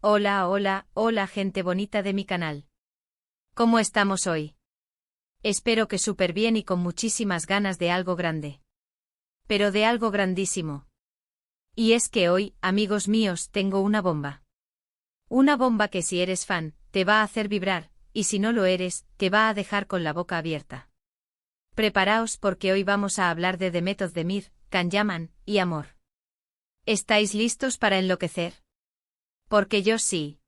Hola, hola, hola gente bonita de mi canal. ¿Cómo estamos hoy? Espero que súper bien y con muchísimas ganas de algo grande. Pero de algo grandísimo. Y es que hoy, amigos míos, tengo una bomba. Una bomba que si eres fan, te va a hacer vibrar, y si no lo eres, te va a dejar con la boca abierta. Preparaos porque hoy vamos a hablar de Demet Özdemir, Can Yaman, y amor. ¿Estáis listos para enloquecer? Porque yo sí.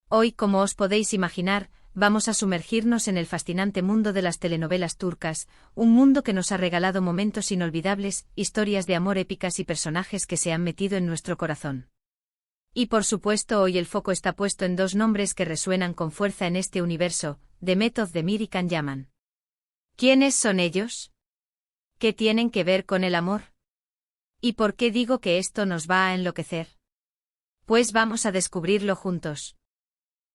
Hoy, como os podéis imaginar, vamos a sumergirnos en el fascinante mundo de las telenovelas turcas, un mundo que nos ha regalado momentos inolvidables, historias de amor épicas y personajes que se han metido en nuestro corazón. Y por supuesto hoy el foco está puesto en dos nombres que resuenan con fuerza en este universo, Demet Özdemir y Can Yaman. ¿Quiénes son ellos? ¿Qué tienen que ver con el amor? ¿Y por qué digo que esto nos va a enloquecer? Pues vamos a descubrirlo juntos.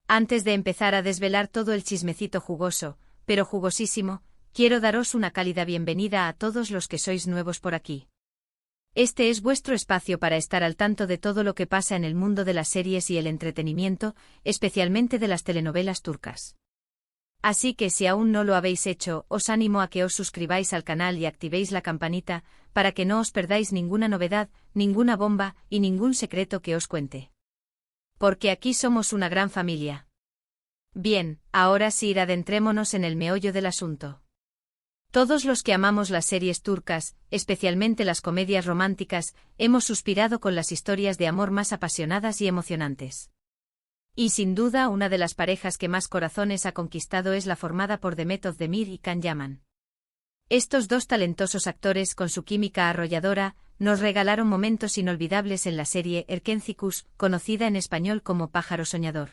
Antes de empezar a desvelar todo el chismecito jugoso, pero jugosísimo, quiero daros una cálida bienvenida a todos los que sois nuevos por aquí. Este es vuestro espacio para estar al tanto de todo lo que pasa en el mundo de las series y el entretenimiento, especialmente de las telenovelas turcas. Así que si aún no lo habéis hecho, os animo a que os suscribáis al canal y activéis la campanita, para que no os perdáis ninguna novedad, ninguna bomba y ningún secreto que os cuente. Porque aquí somos una gran familia. Bien, ahora sí adentrémonos en el meollo del asunto. Todos los que amamos las series turcas, especialmente las comedias románticas, hemos suspirado con las historias de amor más apasionadas y emocionantes. Y sin duda una de las parejas que más corazones ha conquistado es la formada por Demet Özdemir y Can Yaman. Estos dos talentosos actores con su química arrolladora, nos regalaron momentos inolvidables en la serie Erkencikus, conocida en español como Pájaro Soñador.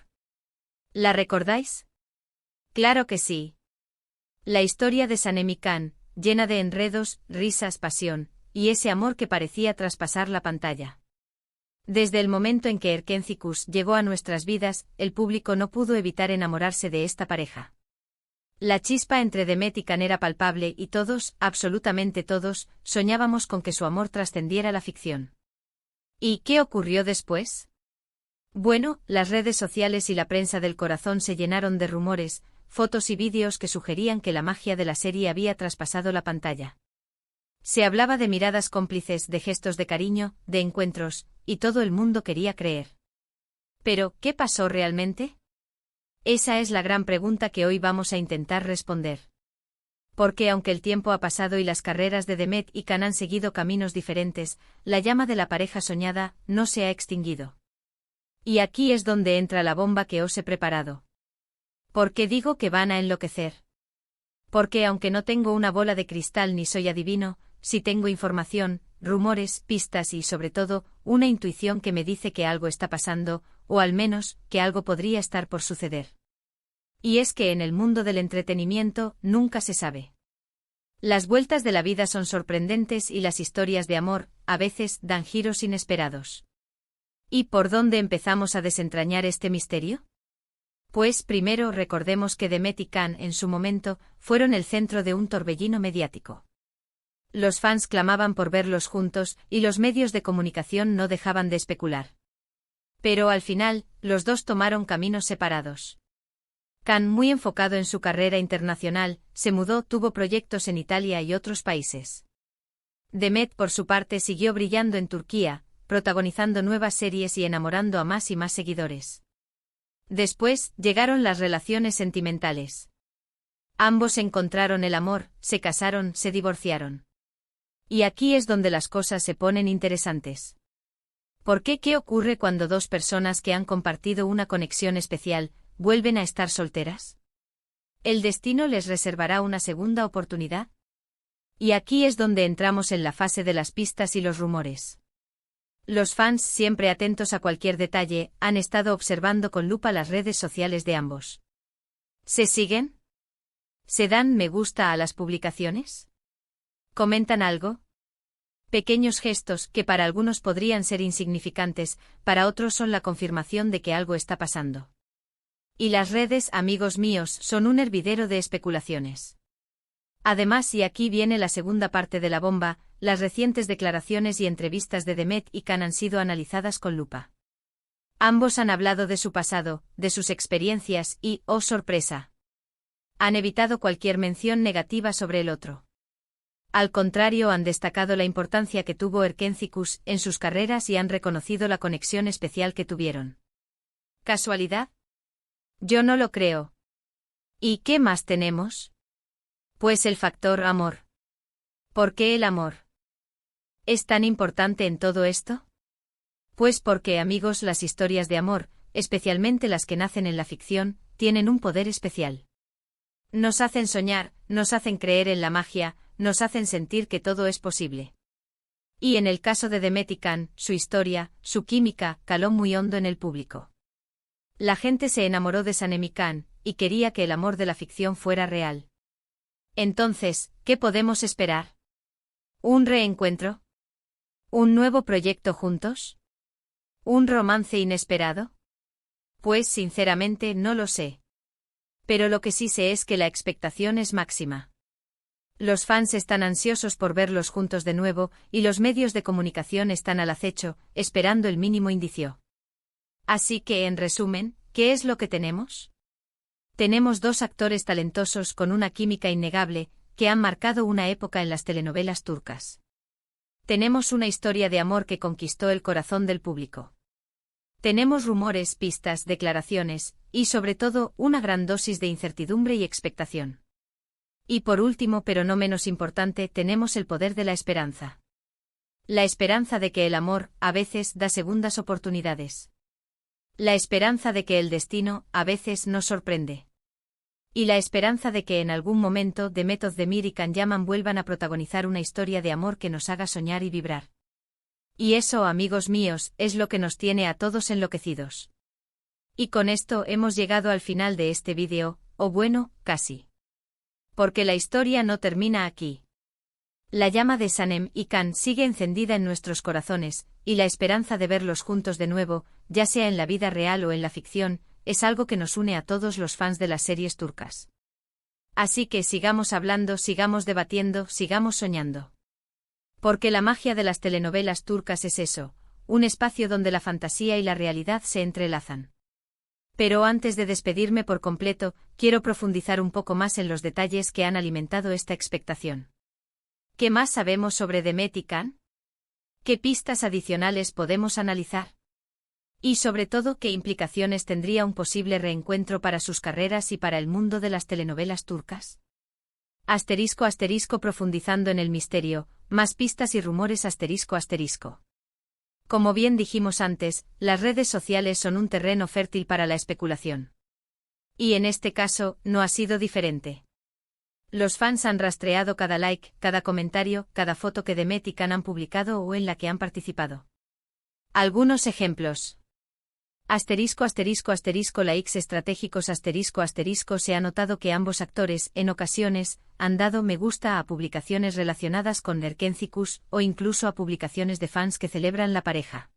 ¿La recordáis? Claro que sí. La historia de Sanem y Can, llena de enredos, risas, pasión, y ese amor que parecía traspasar la pantalla. Desde el momento en que Erkencikus llegó a nuestras vidas, el público no pudo evitar enamorarse de esta pareja. La chispa entre Demet y Can era palpable y todos, absolutamente todos, soñábamos con que su amor trascendiera la ficción. ¿Y qué ocurrió después? Bueno, las redes sociales y la prensa del corazón se llenaron de rumores, fotos y vídeos que sugerían que la magia de la serie había traspasado la pantalla. Se hablaba de miradas cómplices, de gestos de cariño, de encuentros, y todo el mundo quería creer. Pero, ¿qué pasó realmente? Esa es la gran pregunta que hoy vamos a intentar responder. Porque aunque el tiempo ha pasado y las carreras de Demet y Can han seguido caminos diferentes, la llama de la pareja soñada no se ha extinguido. Y aquí es donde entra la bomba que os he preparado. ¿Por qué digo que van a enloquecer? Porque aunque no tengo una bola de cristal ni soy adivino, sí tengo información, rumores, pistas y sobre todo, una intuición que me dice que algo está pasando, o al menos, que algo podría estar por suceder. Y es que en el mundo del entretenimiento, nunca se sabe. Las vueltas de la vida son sorprendentes y las historias de amor, a veces, dan giros inesperados. ¿Y por dónde empezamos a desentrañar este misterio? Pues primero recordemos que Demet y Can en su momento fueron el centro de un torbellino mediático. Los fans clamaban por verlos juntos y los medios de comunicación no dejaban de especular. Pero al final, los dos tomaron caminos separados. Can, muy enfocado en su carrera internacional, se mudó, tuvo proyectos en Italia y otros países. Demet, por su parte, siguió brillando en Turquía, protagonizando nuevas series y enamorando a más y más seguidores. Después, llegaron las relaciones sentimentales. Ambos encontraron el amor, se casaron, se divorciaron. Y aquí es donde las cosas se ponen interesantes. ¿Por qué? ¿Qué ocurre cuando dos personas que han compartido una conexión especial, vuelven a estar solteras? ¿El destino les reservará una segunda oportunidad? Y aquí es donde entramos en la fase de las pistas y los rumores. Los fans, siempre atentos a cualquier detalle, han estado observando con lupa las redes sociales de ambos. ¿Se siguen? ¿Se dan me gusta a las publicaciones? ¿Comentan algo? Pequeños gestos que para algunos podrían ser insignificantes, para otros son la confirmación de que algo está pasando. Y las redes, amigos míos, son un hervidero de especulaciones. Además, y aquí viene la segunda parte de la bomba, las recientes declaraciones y entrevistas de Demet y Can han sido analizadas con lupa. Ambos han hablado de su pasado, de sus experiencias y, oh sorpresa, han evitado cualquier mención negativa sobre el otro. Al contrario, han destacado la importancia que tuvo Erkenci-Kuş en sus carreras y han reconocido la conexión especial que tuvieron. ¿Casualidad? Yo no lo creo. ¿Y qué más tenemos? Pues el factor amor. ¿Por qué el amor es tan importante en todo esto? Pues porque, amigos, las historias de amor, especialmente las que nacen en la ficción, tienen un poder especial. Nos hacen soñar, nos hacen creer en la magia, nos hacen sentir que todo es posible. Y en el caso de Demet y Can, su historia, su química, caló muy hondo en el público. La gente se enamoró de Sanem y Can, y quería que el amor de la ficción fuera real. Entonces, ¿qué podemos esperar? ¿Un reencuentro? ¿Un nuevo proyecto juntos? ¿Un romance inesperado? Pues sinceramente no lo sé. Pero lo que sí sé es que la expectación es máxima. Los fans están ansiosos por verlos juntos de nuevo, y los medios de comunicación están al acecho, esperando el mínimo indicio. Así que, en resumen, ¿qué es lo que tenemos? Tenemos dos actores talentosos con una química innegable, que han marcado una época en las telenovelas turcas. Tenemos una historia de amor que conquistó el corazón del público. Tenemos rumores, pistas, declaraciones, y sobre todo, una gran dosis de incertidumbre y expectación. Y por último, pero no menos importante, tenemos el poder de la esperanza. La esperanza de que el amor, a veces, da segundas oportunidades. La esperanza de que el destino, a veces, nos sorprende. Y la esperanza de que en algún momento Demet Özdemir y Can Yaman vuelvan a protagonizar una historia de amor que nos haga soñar y vibrar. Y eso, amigos míos, es lo que nos tiene a todos enloquecidos. Y con esto hemos llegado al final de este vídeo, o bueno, casi. Porque la historia no termina aquí. La llama de Sanem y Can sigue encendida en nuestros corazones, y la esperanza de verlos juntos de nuevo, ya sea en la vida real o en la ficción, es algo que nos une a todos los fans de las series turcas. Así que sigamos hablando, sigamos debatiendo, sigamos soñando. Porque la magia de las telenovelas turcas es eso, un espacio donde la fantasía y la realidad se entrelazan. Pero antes de despedirme por completo, quiero profundizar un poco más en los detalles que han alimentado esta expectación. ¿Qué más sabemos sobre Demet y Can? ¿Qué pistas adicionales podemos analizar? Y sobre todo, ¿qué implicaciones tendría un posible reencuentro para sus carreras y para el mundo de las telenovelas turcas? Asterisco asterisco profundizando en el misterio, más pistas y rumores asterisco asterisco. Como bien dijimos antes, las redes sociales son un terreno fértil para la especulación. Y en este caso, no ha sido diferente. Los fans han rastreado cada like, cada comentario, cada foto que Demet y Can han publicado o en la que han participado. Algunos ejemplos. Asterisco asterisco asterisco likes estratégicos asterisco asterisco se ha notado que ambos actores, en ocasiones, han dado me gusta a publicaciones relacionadas con Erkenci-Kuş o incluso a publicaciones de fans que celebran la pareja.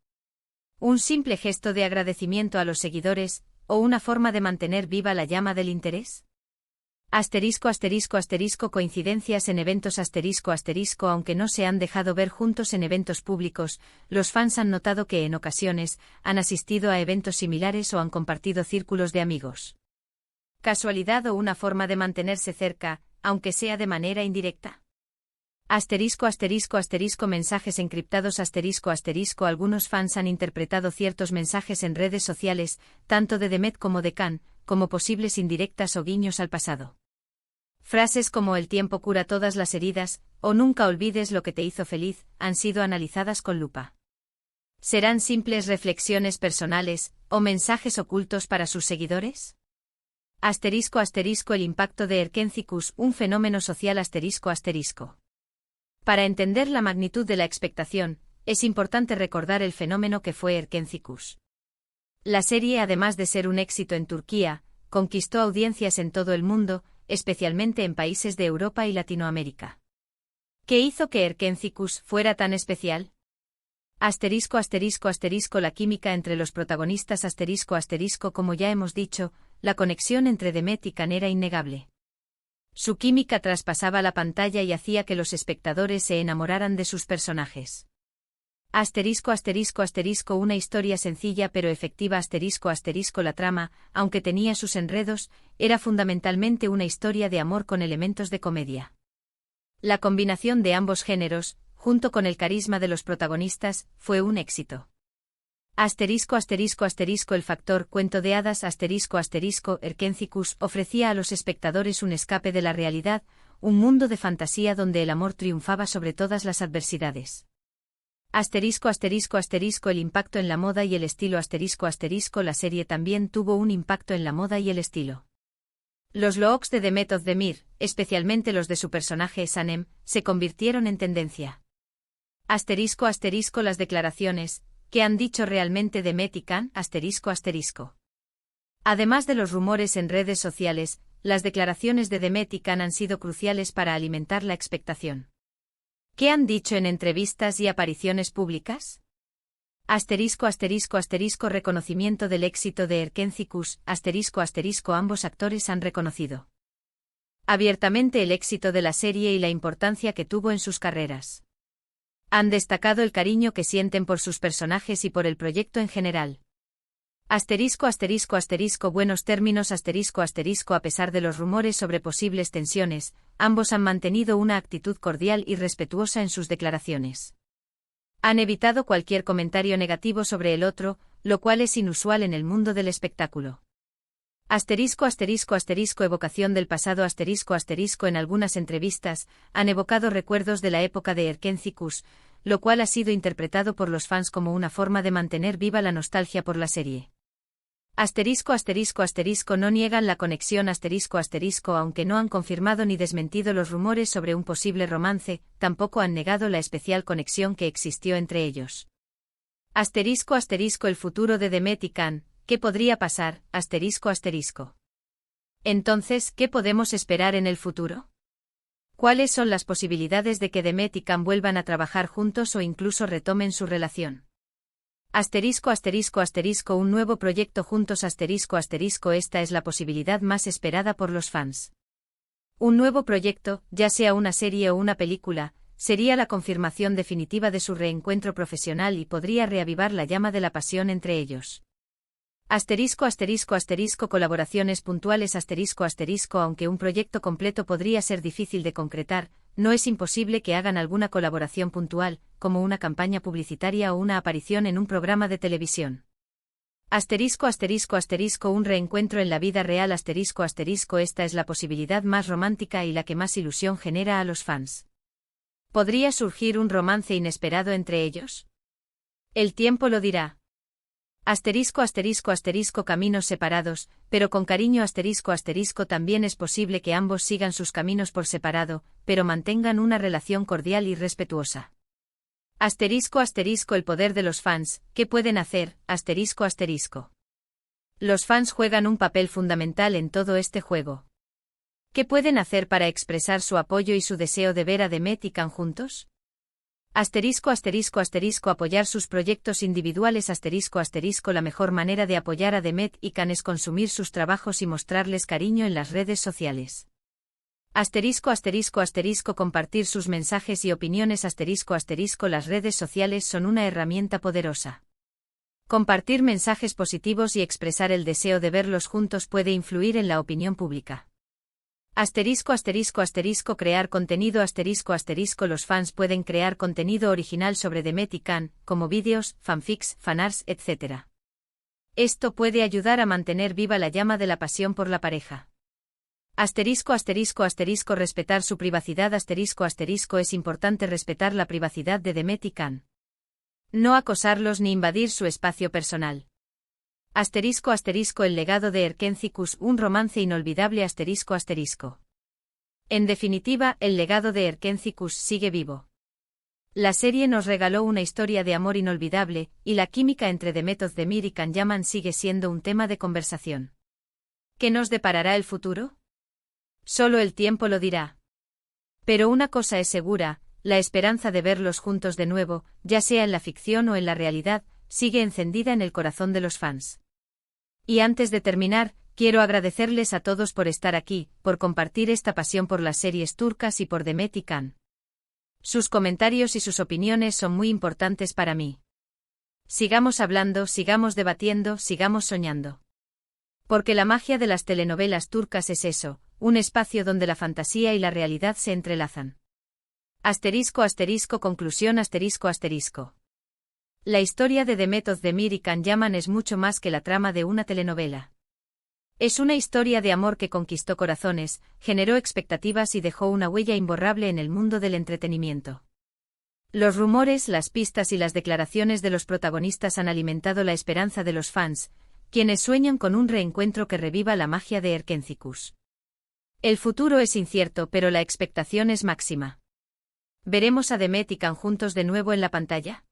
Un simple gesto de agradecimiento a los seguidores, o una forma de mantener viva la llama del interés. Asterisco asterisco asterisco coincidencias en eventos asterisco asterisco aunque no se han dejado ver juntos en eventos públicos, los fans han notado que en ocasiones han asistido a eventos similares o han compartido círculos de amigos. ¿Casualidad o una forma de mantenerse cerca, aunque sea de manera indirecta? Asterisco asterisco asterisco mensajes encriptados asterisco asterisco algunos fans han interpretado ciertos mensajes en redes sociales, tanto de Demet como de Can, como posibles indirectas o guiños al pasado. Frases como el tiempo cura todas las heridas, o nunca olvides lo que te hizo feliz, han sido analizadas con lupa. ¿Serán simples reflexiones personales, o mensajes ocultos para sus seguidores? Asterisco asterisco el impacto de Erkenci-Kuş, un fenómeno social asterisco asterisco. Para entender la magnitud de la expectación, es importante recordar el fenómeno que fue Erkenci-Kuş. La serie, además de ser un éxito en Turquía, conquistó audiencias en todo el mundo, especialmente en países de Europa y Latinoamérica. ¿Qué hizo que Erkenci-Kuş fuera tan especial? Asterisco asterisco asterisco la química entre los protagonistas asterisco asterisco como ya hemos dicho, la conexión entre Demet y Can era innegable. Su química traspasaba la pantalla y hacía que los espectadores se enamoraran de sus personajes. Asterisco asterisco asterisco una historia sencilla pero efectiva asterisco asterisco la trama, aunque tenía sus enredos, era fundamentalmente una historia de amor con elementos de comedia. La combinación de ambos géneros, junto con el carisma de los protagonistas, fue un éxito. Asterisco asterisco asterisco el factor cuento de hadas asterisco asterisco Erkencicus ofrecía a los espectadores un escape de la realidad, un mundo de fantasía donde el amor triunfaba sobre todas las adversidades. Asterisco asterisco asterisco el impacto en la moda y el estilo asterisco asterisco la serie también tuvo un impacto en la moda y el estilo. Los looks de Demet Özdemir, especialmente los de su personaje Sanem, se convirtieron en tendencia. Asterisco asterisco las declaraciones, ¿qué han dicho realmente Demet y Can? Asterisco asterisco. Además de los rumores en redes sociales, las declaraciones de Demet y Can han sido cruciales para alimentar la expectación. ¿Qué han dicho en entrevistas y apariciones públicas? Asterisco asterisco asterisco reconocimiento del éxito de Erkencicus, asterisco asterisco ambos actores han reconocido abiertamente el éxito de la serie y la importancia que tuvo en sus carreras. Han destacado el cariño que sienten por sus personajes y por el proyecto en general. Asterisco asterisco asterisco buenos términos asterisco asterisco a pesar de los rumores sobre posibles tensiones, ambos han mantenido una actitud cordial y respetuosa en sus declaraciones. Han evitado cualquier comentario negativo sobre el otro, lo cual es inusual en el mundo del espectáculo. Asterisco asterisco asterisco evocación del pasado asterisco asterisco en algunas entrevistas, han evocado recuerdos de la época de Erkencicus, lo cual ha sido interpretado por los fans como una forma de mantener viva la nostalgia por la serie. Asterisco asterisco asterisco no niegan la conexión asterisco asterisco aunque no han confirmado ni desmentido los rumores sobre un posible romance, tampoco han negado la especial conexión que existió entre ellos. Asterisco asterisco el futuro de Demet y Can, ¿qué podría pasar? Asterisco asterisco. Entonces, ¿qué podemos esperar en el futuro? ¿Cuáles son las posibilidades de que Demet y Can vuelvan a trabajar juntos o incluso retomen su relación? Asterisco asterisco asterisco un nuevo proyecto juntos asterisco asterisco esta es la posibilidad más esperada por los fans. Un nuevo proyecto, ya sea una serie o una película, sería la confirmación definitiva de su reencuentro profesional y podría reavivar la llama de la pasión entre ellos. Asterisco asterisco asterisco colaboraciones puntuales asterisco asterisco aunque un proyecto completo podría ser difícil de concretar, no es imposible que hagan alguna colaboración puntual, como una campaña publicitaria o una aparición en un programa de televisión. Asterisco asterisco asterisco un reencuentro en la vida real asterisco asterisco esta es la posibilidad más romántica y la que más ilusión genera a los fans. ¿Podría surgir un romance inesperado entre ellos? El tiempo lo dirá. Asterisco asterisco asterisco caminos separados, pero con cariño asterisco asterisco también es posible que ambos sigan sus caminos por separado, pero mantengan una relación cordial y respetuosa. Asterisco asterisco el poder de los fans, ¿qué pueden hacer? Asterisco asterisco. Los fans juegan un papel fundamental en todo este juego. ¿Qué pueden hacer para expresar su apoyo y su deseo de ver a Demet y Can juntos? Asterisco asterisco asterisco apoyar sus proyectos individuales asterisco asterisco la mejor manera de apoyar a Demet y Can es consumir sus trabajos y mostrarles cariño en las redes sociales. Asterisco asterisco asterisco compartir sus mensajes y opiniones asterisco asterisco las redes sociales son una herramienta poderosa. Compartir mensajes positivos y expresar el deseo de verlos juntos puede influir en la opinión pública. Asterisco asterisco asterisco crear contenido asterisco asterisco los fans pueden crear contenido original sobre Demet y Can, como vídeos, fanfics, fanarts, etc. Esto puede ayudar a mantener viva la llama de la pasión por la pareja. Asterisco asterisco asterisco respetar su privacidad asterisco asterisco es importante respetar la privacidad de Demet y Can. No acosarlos ni invadir su espacio personal. Asterisco asterisco el legado de Erkencicus un romance inolvidable asterisco asterisco. En definitiva, el legado de Erkencicus sigue vivo. La serie nos regaló una historia de amor inolvidable, y la química entre Demet Özdemir y Can Yaman sigue siendo un tema de conversación. ¿Qué nos deparará el futuro? Solo el tiempo lo dirá. Pero una cosa es segura, la esperanza de verlos juntos de nuevo, ya sea en la ficción o en la realidad, sigue encendida en el corazón de los fans. Y antes de terminar, quiero agradecerles a todos por estar aquí, por compartir esta pasión por las series turcas y por Demet y Can. Sus comentarios y sus opiniones son muy importantes para mí. Sigamos hablando, sigamos debatiendo, sigamos soñando. Porque la magia de las telenovelas turcas es eso, un espacio donde la fantasía y la realidad se entrelazan. Asterisco asterisco conclusión asterisco asterisco. La historia de Demet Özdemir y Can Yaman es mucho más que la trama de una telenovela. Es una historia de amor que conquistó corazones, generó expectativas y dejó una huella imborrable en el mundo del entretenimiento. Los rumores, las pistas y las declaraciones de los protagonistas han alimentado la esperanza de los fans, quienes sueñan con un reencuentro que reviva la magia de Erkencikus. El futuro es incierto, pero la expectación es máxima. ¿Veremos a Demet y Can juntos de nuevo en la pantalla?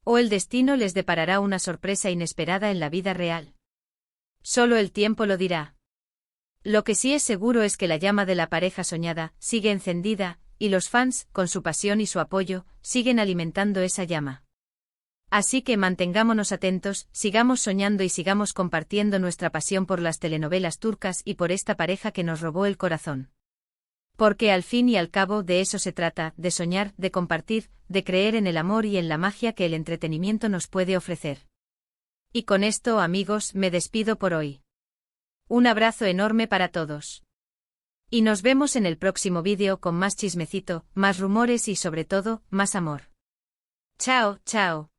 ¿O el destino les deparará una sorpresa inesperada en la vida real? Solo el tiempo lo dirá. Lo que sí es seguro es que la llama de la pareja soñada sigue encendida, y los fans, con su pasión y su apoyo, siguen alimentando esa llama. Así que mantengámonos atentos, sigamos soñando y sigamos compartiendo nuestra pasión por las telenovelas turcas y por esta pareja que nos robó el corazón. Porque al fin y al cabo de eso se trata, de soñar, de compartir, de creer en el amor y en la magia que el entretenimiento nos puede ofrecer. Y con esto, amigos, me despido por hoy. Un abrazo enorme para todos. Y nos vemos en el próximo vídeo con más chismecito, más rumores y sobre todo, más amor. Chao, chao.